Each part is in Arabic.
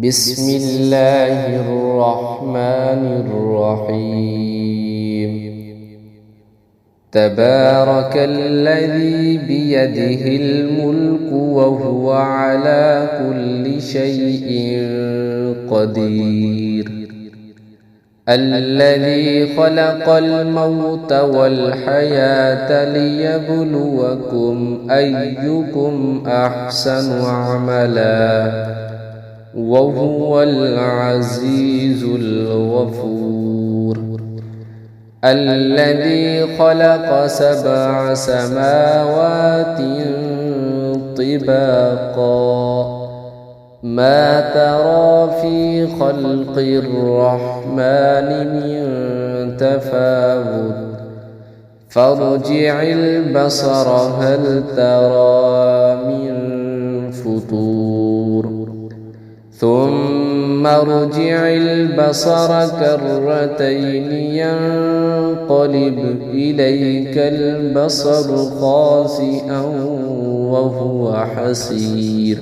بسم الله الرحمن الرحيم. تبارك الذي بيده الملك وهو على كل شيء قدير، الذي خلق الموت والحياة ليبلوكم أيكم أحسن عملا وهو العزيز الغفور. الذي خلق 7 سماوات طباقا، ما ترى في خلق الرحمن من تفاوت، فارجع البصر هل ترى من فطور، ثم ارجع البصر كرتين ينقلب إليك البصر خاسئا وهو حسير.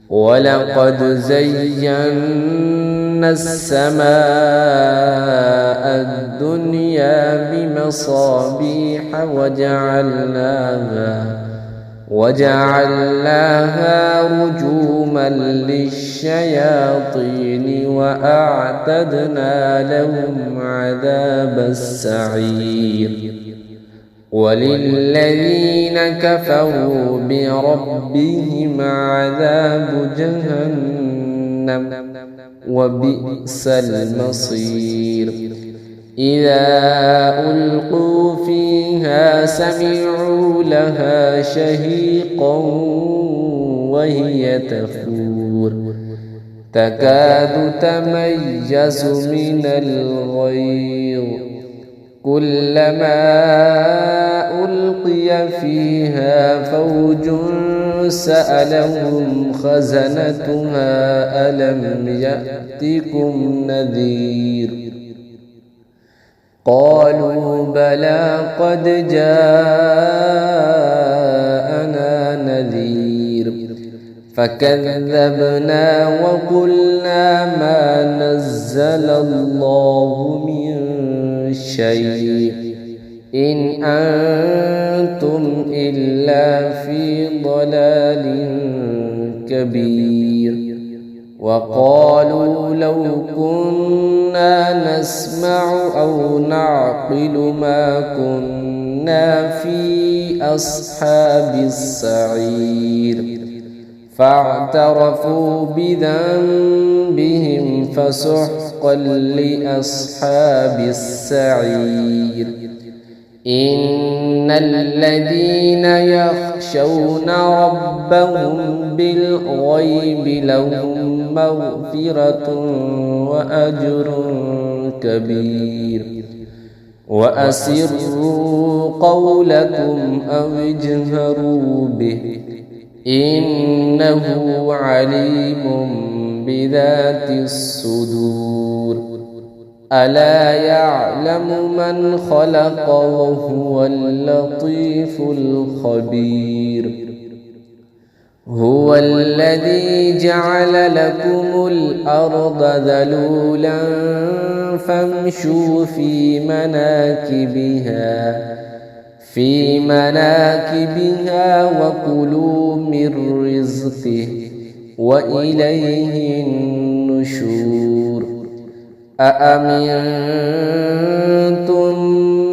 ولقد زينا السماء الدنيا بمصابيح وجعلناها رجوما للشياطين وأعتدنا لهم عذاب السعير. وللذين كفروا بربهم عذاب جهنم وبئس المصير. إذا ألقوا فيها سمعوا لها شهيقا وهي تفور، تكاد تميز من الغيظ، كلما ألقي فيها فوج سألهم خزنتها ألم يأتكم نذير، قالوا بلى قد جاءنا نذير، فكذبنا وقلنا ما نزل الله من شيء إن أنتم إلا في ضلال كبير. وقالوا لو كنا نسمع أو نعقل ما كنا في أصحاب السعير، فاعترفوا بذنبهم فسحقا لأصحاب السعير. إن الذين يخشون ربهم بالغيب لهم مغفرة وأجر كبير. وأسروا قولكم أو اجهروا به إنه عليم بذات الصدور. ألا يعلم من خلق وهو اللطيف الخبير. هو الذي جعل لكم الأرض ذلولا فامشوا في مناكبها وكلوا من رزقه وإليه النشور. أأمنتم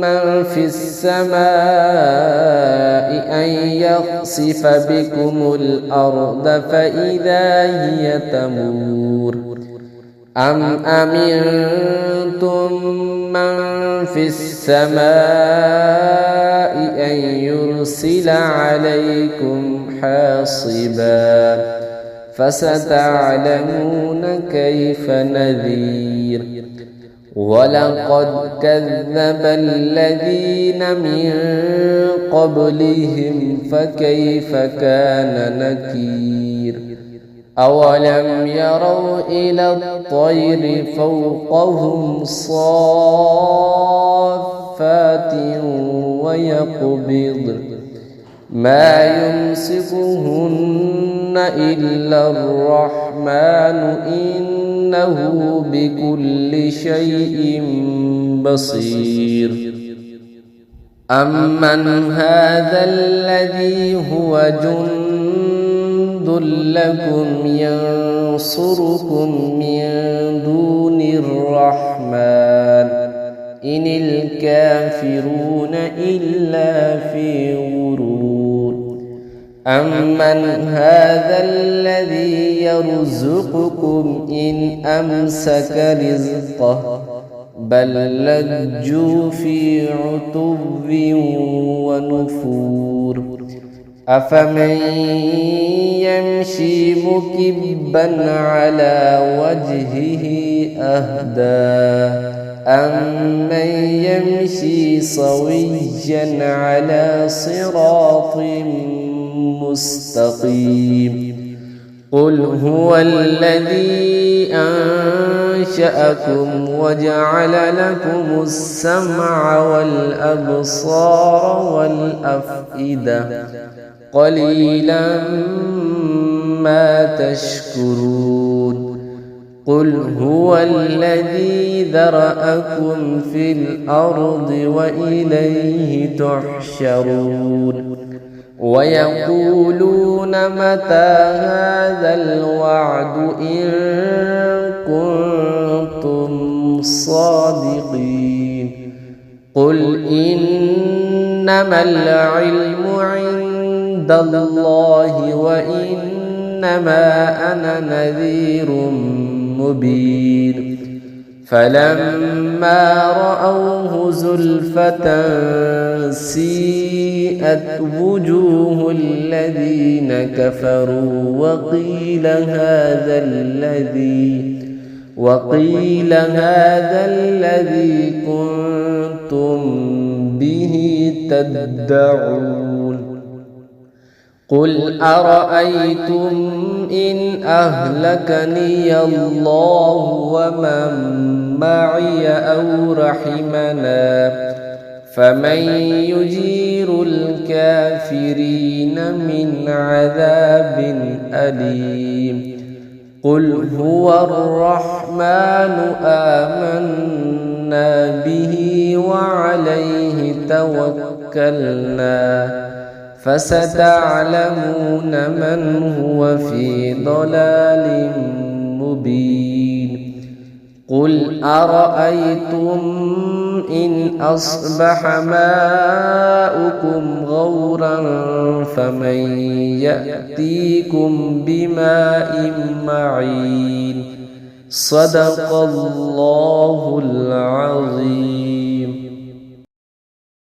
من في السماء أن يخسف بكم الأرض فإذا هي تمور، أم أمنتم من في السماء أن يرسل عليكم حاصبا، فستعلمون كيف نذير. ولقد كذب الذين من قبلهم فكيف كان نكير. أولم يروا إلى الطير فوقهم صافات ويقبضن ما يمسكهن إلا الرحمن إنه بكل شيء بصير أمن هذا الذي هو جند لكم ينصركم من دون الرحمن إن الكافرون إلا في غرور أمن هذا الذي يرزقكم إن أمسك رزقه بل لجوا في عتو ونفور أفمن يمشي مكبا على وجهه أهدى أمن يمشي صويا على صراط مستقيم قل هو الذي أنشأكم وجعل لكم السمع والأبصار والأفئدة قليلا ما تشكرون قل هو الذي ذرأكم في الأرض وإليه تحشرون ويقولون متى هذا الوعد إن كنتم صادقين قل إنما العلم عند الله وإنما أنا نذير مبين فلما رأوه زلفة سيئت وجوه الذين كفروا وقيل هذا الذي كنتم به تدعون قل أرأيتم إن أهلكني الله ومن معي أو رحمنا فمن يجير الكافرين من عذاب أليم قل هو الرحمن آمنا به وعليه توكلنا فستعلمون من هو في ضلال مبين قل أرأيتم إن أصبح ماؤكم غورا فمن يأتيكم بماء معين صدق الله العظيم.